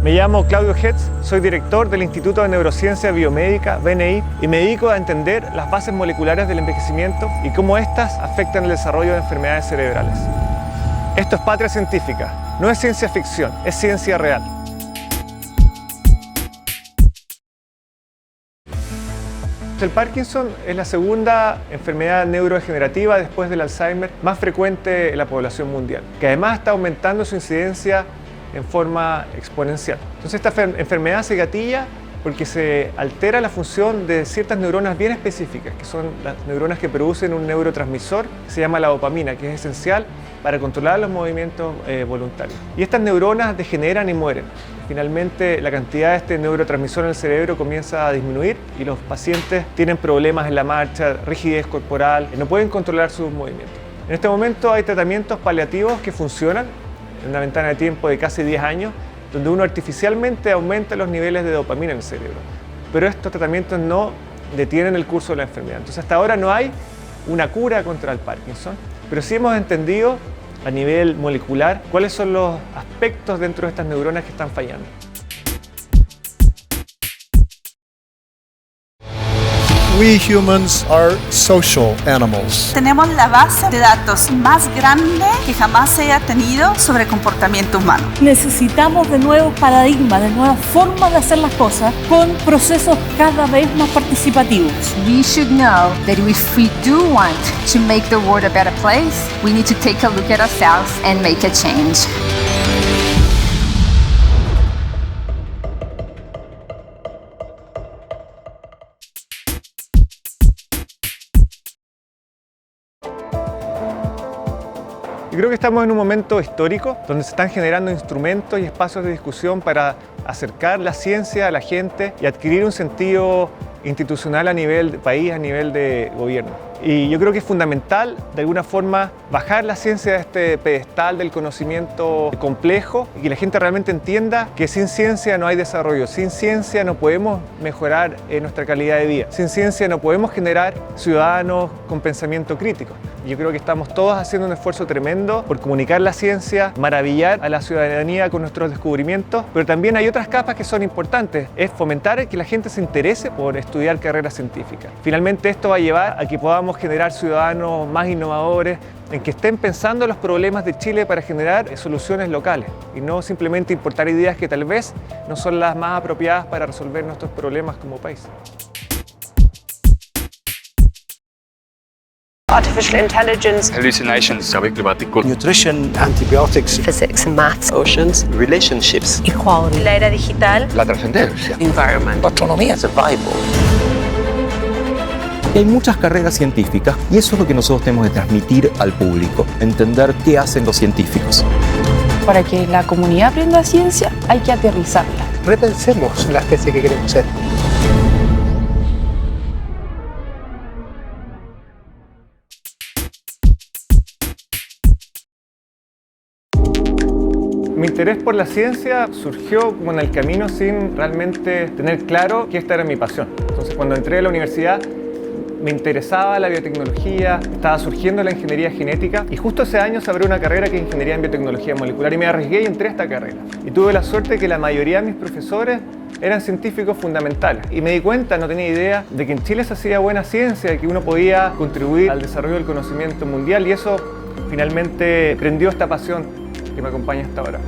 Me llamo Claudio Hetz, soy director del Instituto de Neurociencia Biomédica, BNI, y me dedico a entender las bases moleculares del envejecimiento y cómo éstas afectan el desarrollo de enfermedades cerebrales. Esto es Patria Científica, no es ciencia ficción, es ciencia real. El Parkinson es la segunda enfermedad neurodegenerativa después del Alzheimer más frecuente en la población mundial, que además está aumentando su incidencia en forma exponencial. Entonces esta enfermedad se gatilla porque se altera la función de ciertas neuronas bien específicas, que son las neuronas que producen un neurotransmisor que se llama la dopamina, que es esencial para controlar los movimientos voluntarios. Y estas neuronas degeneran y mueren. Finalmente, la cantidad de este neurotransmisor en el cerebro comienza a disminuir y los pacientes tienen problemas en la marcha, rigidez corporal, no pueden controlar sus movimientos. En este momento hay tratamientos paliativos que funcionan en una ventana de tiempo de casi 10 años, donde uno artificialmente aumenta los niveles de dopamina en el cerebro. Pero estos tratamientos no detienen el curso de la enfermedad. Entonces, hasta ahora no hay una cura contra el Parkinson, pero sí hemos entendido a nivel molecular cuáles son los aspectos dentro de estas neuronas que están fallando. We humans are social animals. Tenemos la base de datos más grande que jamás se haya tenido sobre comportamiento humano. Necesitamos de nuevos paradigmas, de nuevas formas de hacer las cosas con procesos cada vez más participativos. We should know that if we do want to make the world a better place, we need to take a look at ourselves and make a change. Yo creo que estamos en un momento histórico donde se están generando instrumentos y espacios de discusión para acercar la ciencia a la gente y adquirir un sentido institucional a nivel de país, a nivel de gobierno. Y yo creo que es fundamental, de alguna forma, bajar la ciencia de este pedestal del conocimiento complejo y que la gente realmente entienda que sin ciencia no hay desarrollo, sin ciencia no podemos mejorar nuestra calidad de vida, sin ciencia no podemos generar ciudadanos con pensamiento crítico. Yo creo que estamos todos haciendo un esfuerzo tremendo por comunicar la ciencia, maravillar a la ciudadanía con nuestros descubrimientos, pero también hay otras capas que son importantes, es fomentar que la gente se interese por estudiar carreras científicas. Finalmente esto va a llevar a que podamos generar ciudadanos más innovadores, en que estén pensando los problemas de Chile para generar soluciones locales y no simplemente importar ideas que tal vez no son las más apropiadas para resolver nuestros problemas como país. Artificial intelligence, hallucinations, cambio climático, Nutrition, antibiotics, physics and maths, oceans, relationships, equality, la era digital, la trascendencia, environment, autonomía, survival. Hay muchas carreras científicas y eso es lo que nosotros tenemos que transmitir al público, entender qué hacen los científicos. Para que la comunidad aprenda ciencia, hay que aterrizarla. Repensemos la especie que queremos ser. Mi interés por la ciencia surgió como en el camino sin realmente tener claro que esta era mi pasión. Entonces, cuando entré a la universidad, me interesaba la biotecnología, estaba surgiendo la ingeniería genética y justo ese año se abrió una carrera que es ingeniería en biotecnología molecular y me arriesgué y entré a esta carrera. Y tuve la suerte de que la mayoría de mis profesores eran científicos fundamentales y me di cuenta, no tenía idea, de que en Chile se hacía buena ciencia y que uno podía contribuir al desarrollo del conocimiento mundial y eso finalmente prendió esta pasión que me acompaña hasta ahora.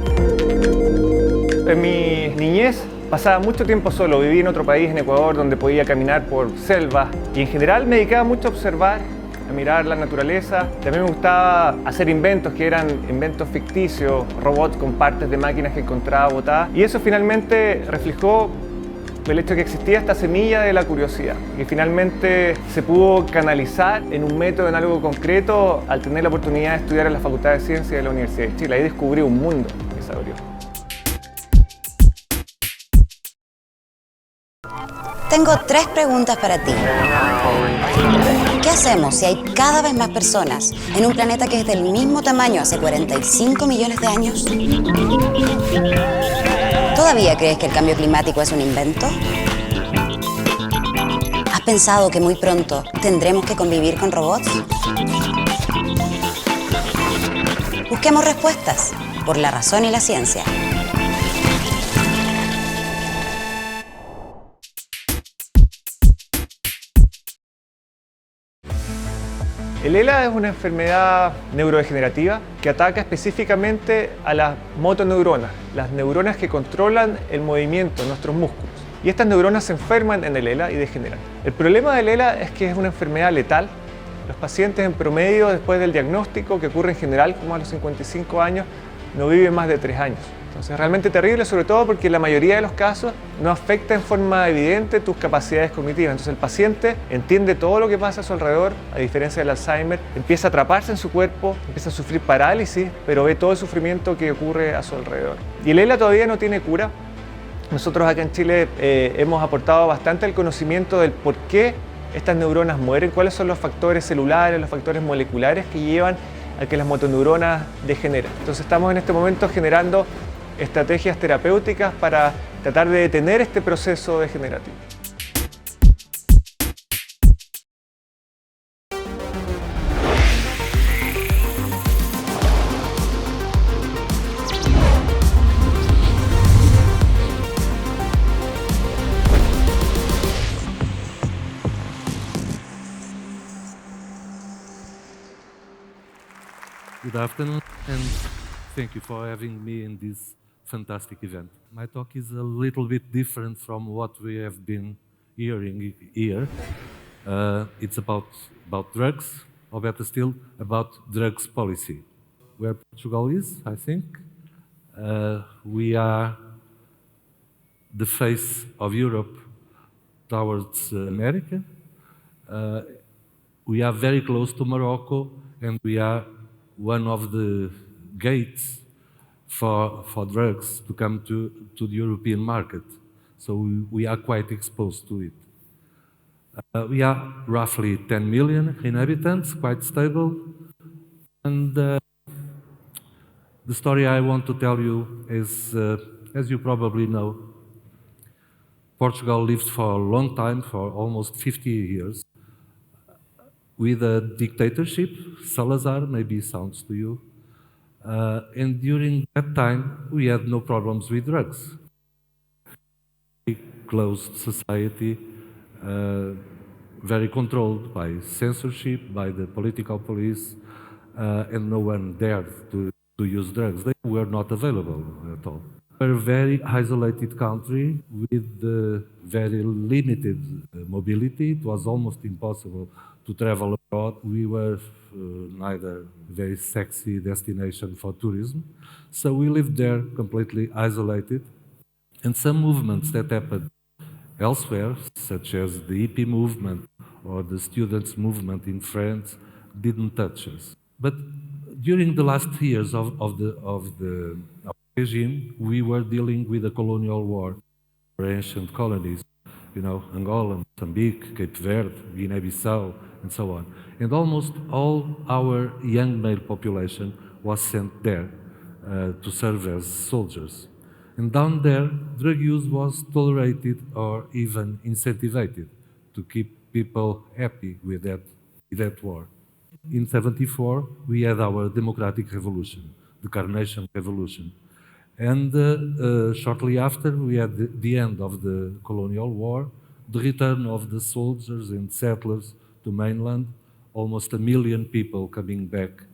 En mi niñez pasaba mucho tiempo solo, viví en otro país, en Ecuador, donde podía caminar por selvas y en general me dedicaba mucho a observar, a mirar la naturaleza. También me gustaba hacer inventos que eran inventos ficticios, robots con partes de máquinas que encontraba botadas y eso finalmente reflejó el hecho de que existía esta semilla de la curiosidad que finalmente se pudo canalizar en un método, en algo concreto, al tener la oportunidad de estudiar en la Facultad de Ciencias de la Universidad de Chile. Ahí descubrí un mundo que se abrió. Tengo 3 preguntas para ti. ¿Qué hacemos si hay cada vez más personas en un planeta que es del mismo tamaño hace 45 millones de años? ¿Todavía crees que el cambio climático es un invento? ¿Has pensado que muy pronto tendremos que convivir con robots? Busquemos respuestas por la razón y la ciencia. El ELA es una enfermedad neurodegenerativa que ataca específicamente a las motoneuronas, las neuronas que controlan el movimiento de nuestros músculos. Y estas neuronas se enferman en el ELA y degeneran. El problema del ELA es que es una enfermedad letal. Los pacientes en promedio, después del diagnóstico, que ocurre en general como a los 55 años, no viven más de 3 años. Entonces es realmente terrible, sobre todo porque en la mayoría de los casos no afecta en forma evidente tus capacidades cognitivas. Entonces el paciente entiende todo lo que pasa a su alrededor, a diferencia del Alzheimer, empieza a atraparse en su cuerpo, empieza a sufrir parálisis, pero ve todo el sufrimiento que ocurre a su alrededor. Y el ELA todavía no tiene cura. Nosotros acá en Chile hemos aportado bastante al conocimiento del por qué estas neuronas mueren, cuáles son los factores celulares, los factores moleculares que llevan a que las motoneuronas degeneren. Entonces estamos en este momento generando estrategias terapéuticas para tratar de detener este proceso degenerativo. Good afternoon, and thank you for having me in this fantastic event. My talk is a little bit different from what we have been hearing here. It's about drugs, or better still, about drugs policy. Where Portugal is, I think, we are the face of Europe towards America. We are very close to Morocco, and we are one of the gates for drugs to come to the European market. So we are quite exposed to it. We are roughly 10 million inhabitants, quite stable. And the story I want to tell you is, as you probably know, Portugal lived for a long time, for almost 50 years, with a dictatorship. Salazar maybe sounds to you. And during that time, we had no problems with drugs. A closed society, very controlled by censorship, by the political police, and no one dared to use drugs. They were not available at all. We're a very isolated country with very limited mobility. It was almost impossible to travel abroad. We were neither a very sexy destination for tourism. So we lived there completely isolated. And some movements that happened elsewhere, such as the hippie movement or the students' movement in France, didn't touch us. But during the last years of the regime, we were dealing with a colonial war for ancient colonies, you know, Angola, Mozambique, Cape Verde, Guinea-Bissau, and so on. And almost all our young male population was sent there to serve as soldiers. And down there, drug use was tolerated or even incentivized to keep people happy with that war. In 1974, we had our democratic revolution, the Carnation Revolution. And shortly after, we had the end of the colonial war, the return of the soldiers and settlers to mainland, almost 1 million people coming back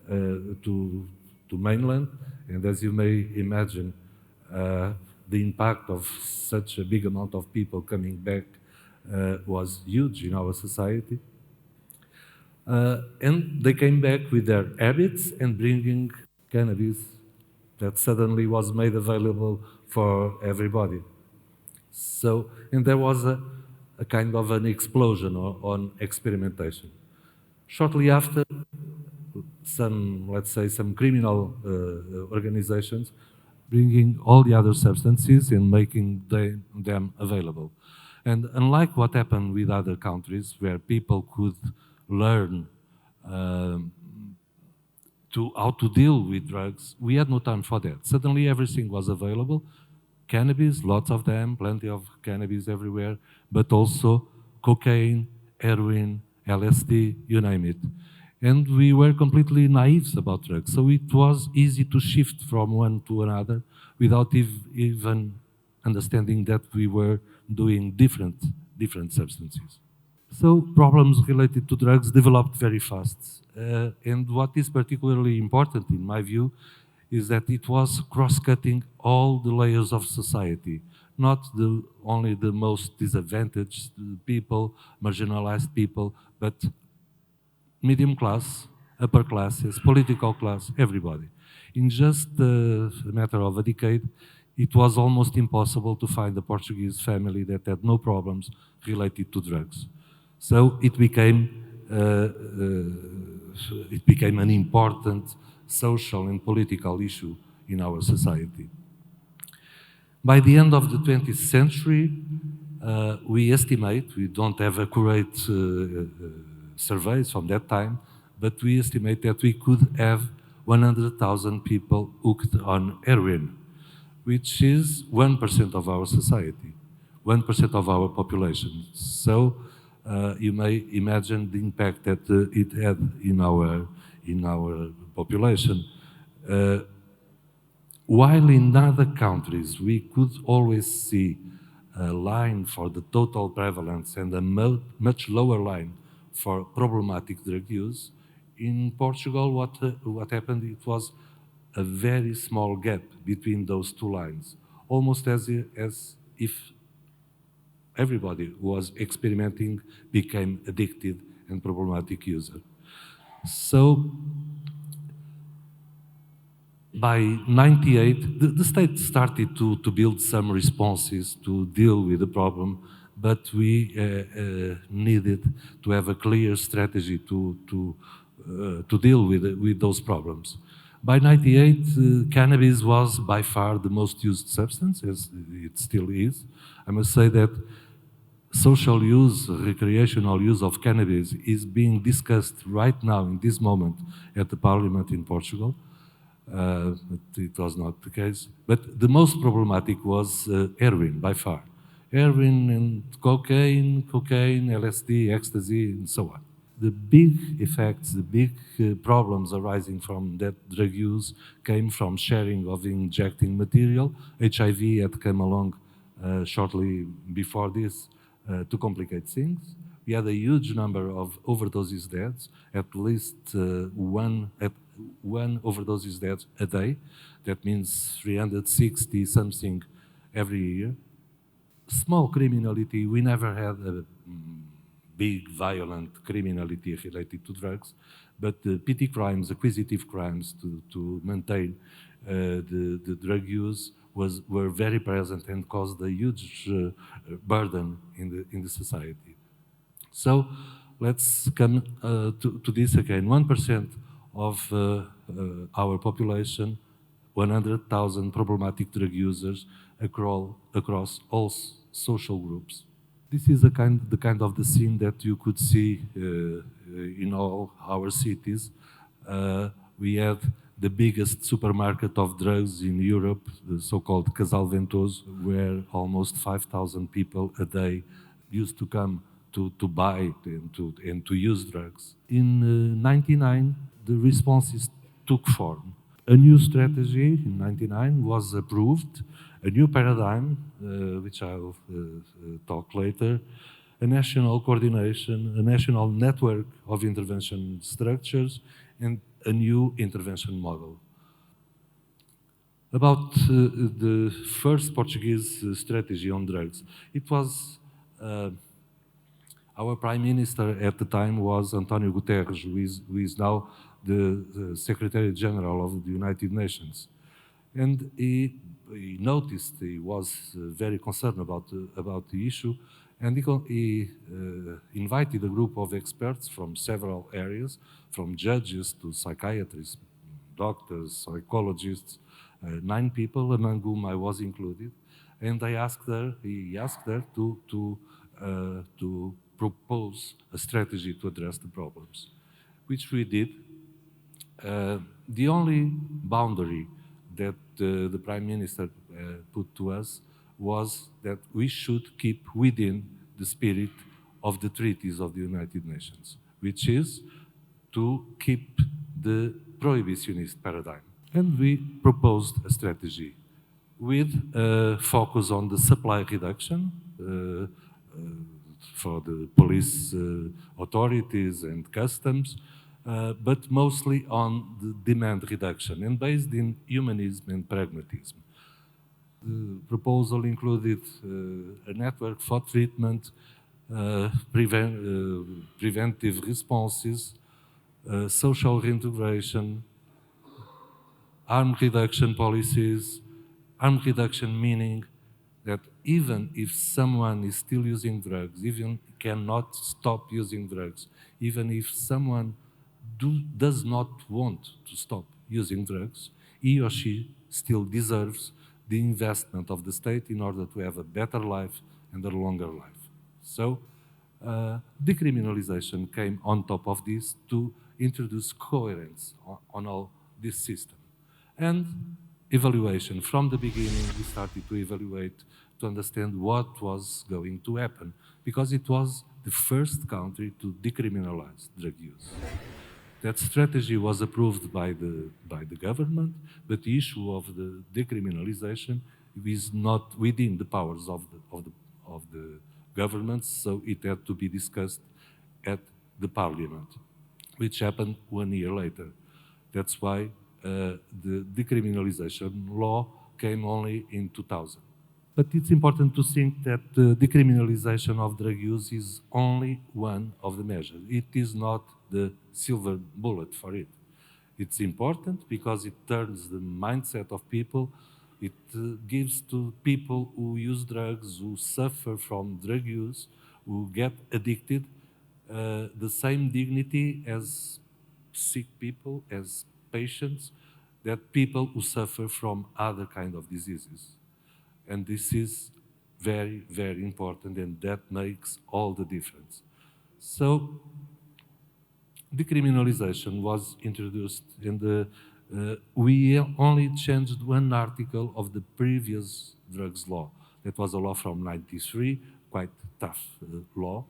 to mainland. And as you may imagine, the impact of such a big amount of people coming back was huge in our society. And they came back with their habits and bringing cannabis that suddenly was made available for everybody. So, and there was a kind of an explosion on experimentation. Shortly after, let's say some criminal organizations bringing all the other substances and making them available. And unlike what happened with other countries where people could learn how to deal with drugs, we had no time for that. Suddenly everything was available. Cannabis, lots of them, plenty of cannabis everywhere, but also cocaine, heroin, LSD, you name it. And we were completely naive about drugs. So it was easy to shift from one to another without even understanding that we were doing different substances. So problems related to drugs developed very fast. And what is particularly important, in my view, is that it was cross-cutting all the layers of society, not only the most disadvantaged people, marginalized people, but medium class, upper classes, political class, everybody. In just a matter of a decade, it was almost impossible to find a Portuguese family that had no problems related to drugs. So it became an important social and political issue in our society. By the end of the 20th century, we estimate, we don't have accurate surveys from that time, but we estimate that we could have 100,000 people hooked on heroin, which is 1% of our society, 1% of our population. So you may imagine the impact that it had in our population. While in other countries we could always see a line for the total prevalence and a much lower line for problematic drug use, in Portugal what happened, it was a very small gap between those two lines, almost as if everybody who was experimenting became addicted and problematic user. So by 98, the state started to build some responses to deal with the problem, but we needed to have a clear strategy to deal with those problems. By 98, cannabis was by far the most used substance, as it still is. I must say that social use, recreational use of cannabis is being discussed right now in this moment at the parliament in Portugal. But it was not the case. But the most problematic was heroin, by far. Heroin and cocaine, LSD, ecstasy, and so on. The big effects, the big problems arising from that drug use came from sharing of injecting material. HIV had come along shortly before this to complicate things. We had a huge number of overdoses deaths, at least one overdoses deaths a day. That means 360 something every year. Small criminality, we never had a big violent criminality related to drugs, but the petty crimes, acquisitive crimes to maintain the drug use were very present and caused a huge burden in the society. So let's come to this again. 1% of our population, 100,000 problematic drug users across all social groups. This is the kind of the scene that you could see in all our cities. We had the biggest supermarket of drugs in Europe, the so-called Casal Ventoso, where almost 5,000 people a day used to come to buy and to use drugs. In 99, the responses took form. A new strategy in 99 was approved, a new paradigm, which I'll talk later, a national coordination, a national network of intervention structures, and a new intervention model. About the first Portuguese strategy on drugs, it was our Prime Minister at the time was António Guterres, who is now the Secretary General of the United Nations. And he noticed, he was very concerned about the issue, and he invited a group of experts from several areas, from judges to psychiatrists, doctors, psychologists, 9 people, among whom I was included, and he asked her to propose a strategy to address the problems, which we did. The only boundary that the Prime Minister put to us was that we should keep within the spirit of the treaties of the United Nations, which is to keep the prohibitionist paradigm. And we proposed a strategy with a focus on the supply reduction for the police authorities and customs, but mostly on the demand reduction and based in humanism and pragmatism. The proposal included a network for treatment, preventive responses, social reintegration, harm reduction policies. Harm reduction meaning that even if someone is still using drugs, even cannot stop using drugs, even if someone does not want to stop using drugs, he or she still deserves the investment of the state in order to have a better life and a longer life. So decriminalization came on top of this to introduce coherence on all this system. And evaluation. From the beginning, we started to evaluate to understand what was going to happen, because it was the first country to decriminalize drug use. That strategy was approved by the government, but the issue of the decriminalization is not within the powers of the government, so it had to be discussed at the parliament, which happened 1 year later. That's why the decriminalization law came only in 2000. But it's important to think that the decriminalization of drug use is only one of the measures. It is not the silver bullet for it. It's important because it turns the mindset of people. It gives to people who use drugs, who suffer from drug use, who get addicted, the same dignity as sick people, as patients, that people who suffer from other kind of diseases. And this is very, very important, and that makes all the difference. So decriminalization was introduced, and we only changed one article of the previous drugs law. That was a law from '93, quite tough law.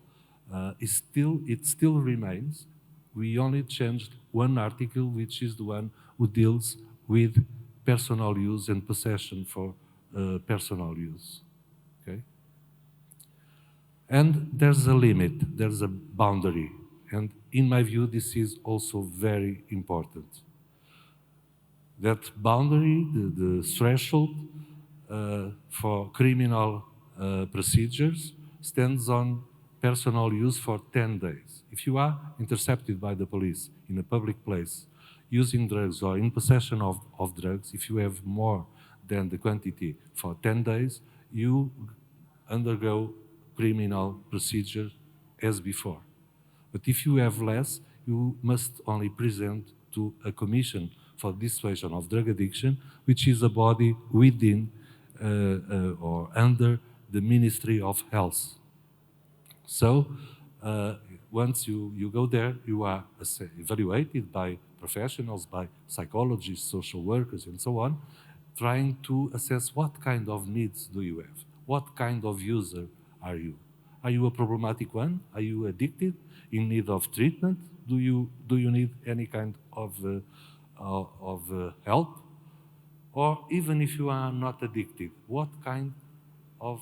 It still remains. We only changed one article, which is the one who deals with personal use and possession for personal use. Okay? And there's a limit, there's a boundary. And in my view, this is also very important. That boundary, the threshold for criminal procedures stands on personal use for 10 days. If you are intercepted by the police in a public place using drugs or in possession of drugs, if you have more than the quantity for 10 days, you undergo criminal procedure as before. But if you have less, you must only present to a commission for dissuasion of drug addiction, which is a body within or under the Ministry of Health. So once you go there, you are evaluated by professionals, by psychologists, social workers, and so on, trying to assess what kind of needs do you have? What kind of user are you? Are you a problematic one? Are you addicted, in need of treatment? Do you need any kind of help? Or even if you are not addicted, what kind of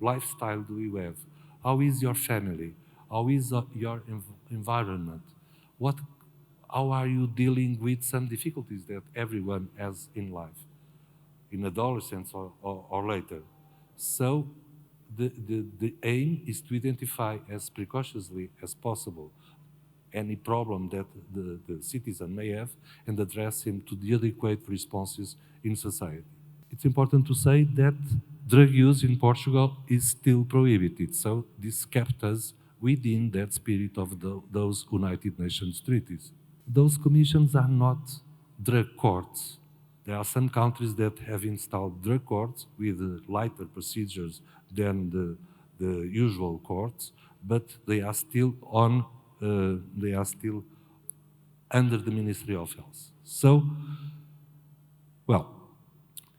lifestyle do you have? How is your family? How is your environment? How are you dealing with some difficulties that everyone has in life, in adolescence or later? So the aim is to identify as precautiously as possible any problem that the citizen may have and address him to the adequate responses in society. It's important to say that drug use in Portugal is still prohibited, so this kept us within that spirit of those United Nations treaties. Those commissions are not drug courts. There are some countries that have installed drug courts with lighter procedures than the usual courts, but they are still under the Ministry of Health. So, well,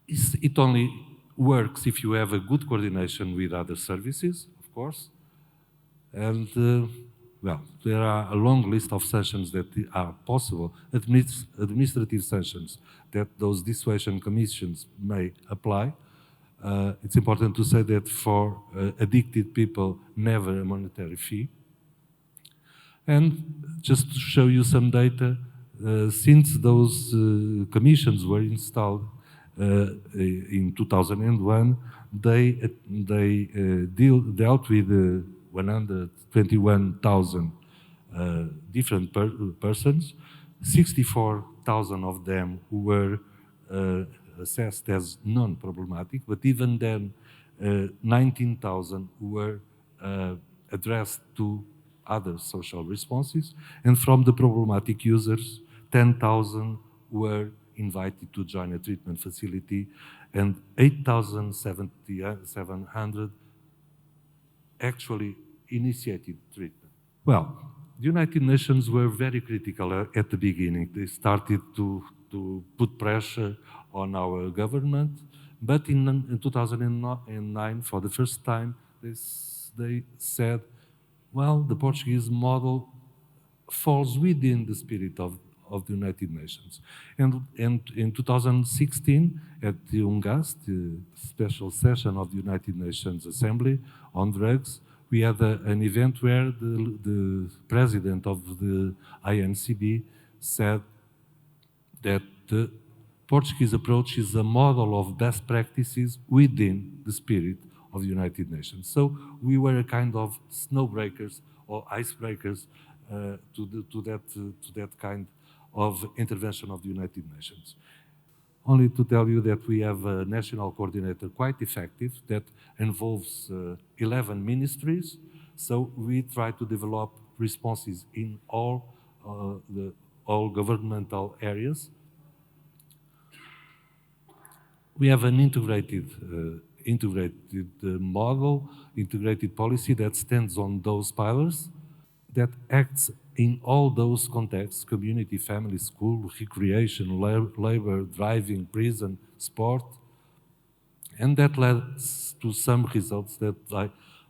it only works if you have a good coordination with other services, of course, and well, there are a long list of sanctions that are possible, administrative sanctions that those dissuasion commissions may apply. It's important to say that for addicted people, never a monetary fee. And just to show you some data, since those commissions were installed in 2001, they dealt with 121,000 different persons. 64,000 of them were assessed as non-problematic, but even then, 19,000 were addressed to other social responses, and from the problematic users, 10,000 were invited to join a treatment facility, and 8,700 actually initiated treatment. Well, the United Nations were very critical at the beginning. They started to put pressure on our government, but in 2009, for the first time, they said, well, the Portuguese model falls within the spirit of the United Nations. And in 2016, at the UNGAS, the special session of the United Nations Assembly on drugs, we had an event where the president of the INCB said that the Portuguese approach is a model of best practices within the spirit of the United Nations. So we were a kind of snowbreakers or icebreakers to that kind of intervention of the United Nations. Only to tell you that we have a national coordinator quite effective that involves 11 ministries. So we try to develop responses in all governmental areas. We have an integrated model, integrated policy that stands on those pillars, that acts in all those contexts: community, family, school, recreation, labor, driving, prison, sport. And that led to some results that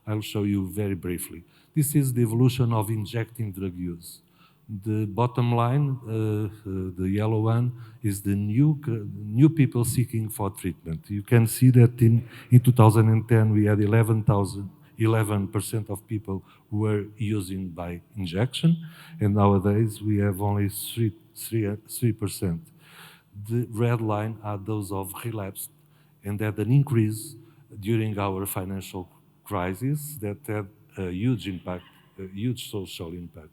I'll show you very briefly. This is the evolution of injecting drug use. The bottom line, the yellow one, is the new people seeking for treatment. You can see that in 2010 we had 11% of people who were using by injection, and nowadays we have only 3%. The red line are those of relapse, and had an increase during our financial crisis that had a huge impact, a huge social impact.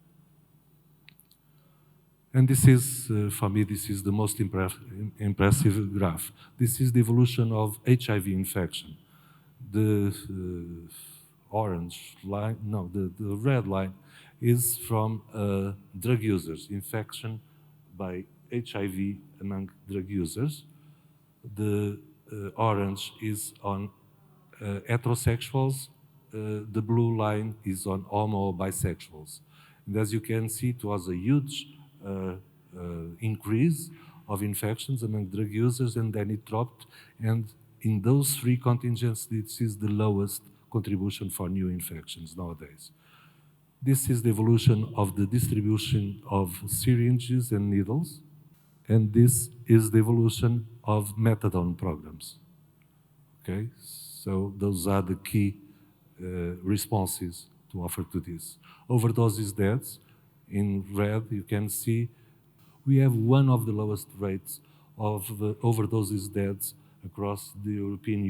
And this is, for me, this is the most impressive graph. This is the evolution of HIV infection. The orange line, no, the red line is from drug users, infection by HIV among drug users. The orange is on heterosexuals. The blue line is on homo bisexuals. And as you can see, it was a huge increase of infections among drug users, and then it dropped. And in those three contingents, this is the lowest contribution for new infections nowadays. This is the evolution of the distribution of syringes and needles, and this is the evolution of methadone programs. Okay, so those are the key responses to offer to this. Overdoses deaths, in red, you can see we have one of the lowest rates of overdoses deaths across the European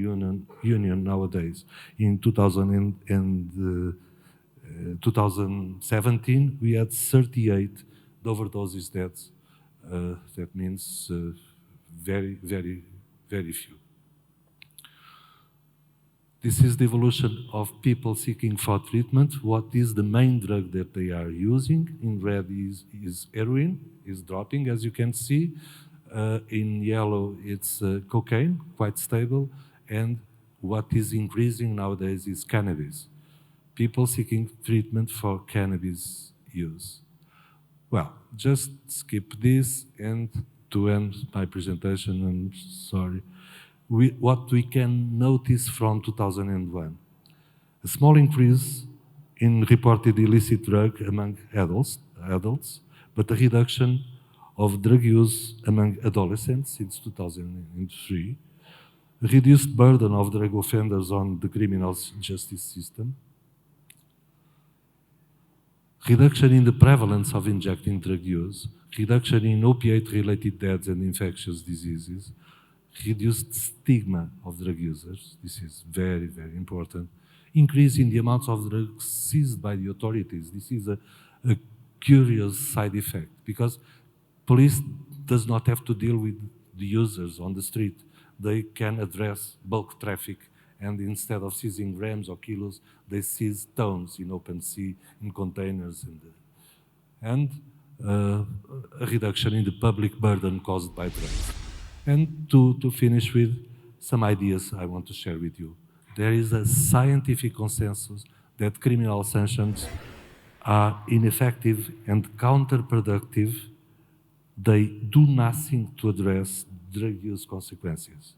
Union nowadays. In 2017, we had 38 overdoses deaths. That means very, very, very few. This is the evolution of people seeking for treatment. What is the main drug that they are using? In red is heroin, is dropping, as you can see. In yellow, it's cocaine, quite stable. And what is increasing nowadays is cannabis. People seeking treatment for cannabis use. Well, just skip this, and to end my presentation, I'm sorry. What we can notice from 2001, a small increase in reported illicit drug among adults, but a reduction of drug use among adolescents since 2003, reduced burden of drug offenders on the criminal justice system, reduction in the prevalence of injecting drug use, reduction in opiate-related deaths and infectious diseases, reduced stigma of drug users, this is very, very important, increase in the amounts of drugs seized by the authorities. This is a curious side effect, because police does not have to deal with the users on the street. They can address bulk traffic, and instead of seizing grams or kilos, they seize tons in open sea, in containers, and a reduction in the public burden caused by drugs. And to finish with some ideas I want to share with you. There is a scientific consensus that criminal sanctions are ineffective and counterproductive. They do nothing to address drug use consequences.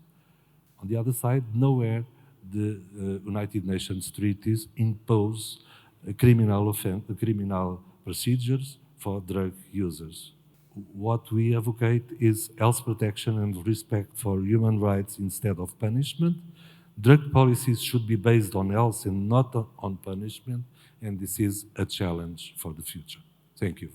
On the other side, nowhere the United Nations treaties impose criminal procedures for drug users. What we advocate is health protection and respect for human rights instead of punishment. Drug policies should be based on health and not on punishment, and this is a challenge for the future. Thank you.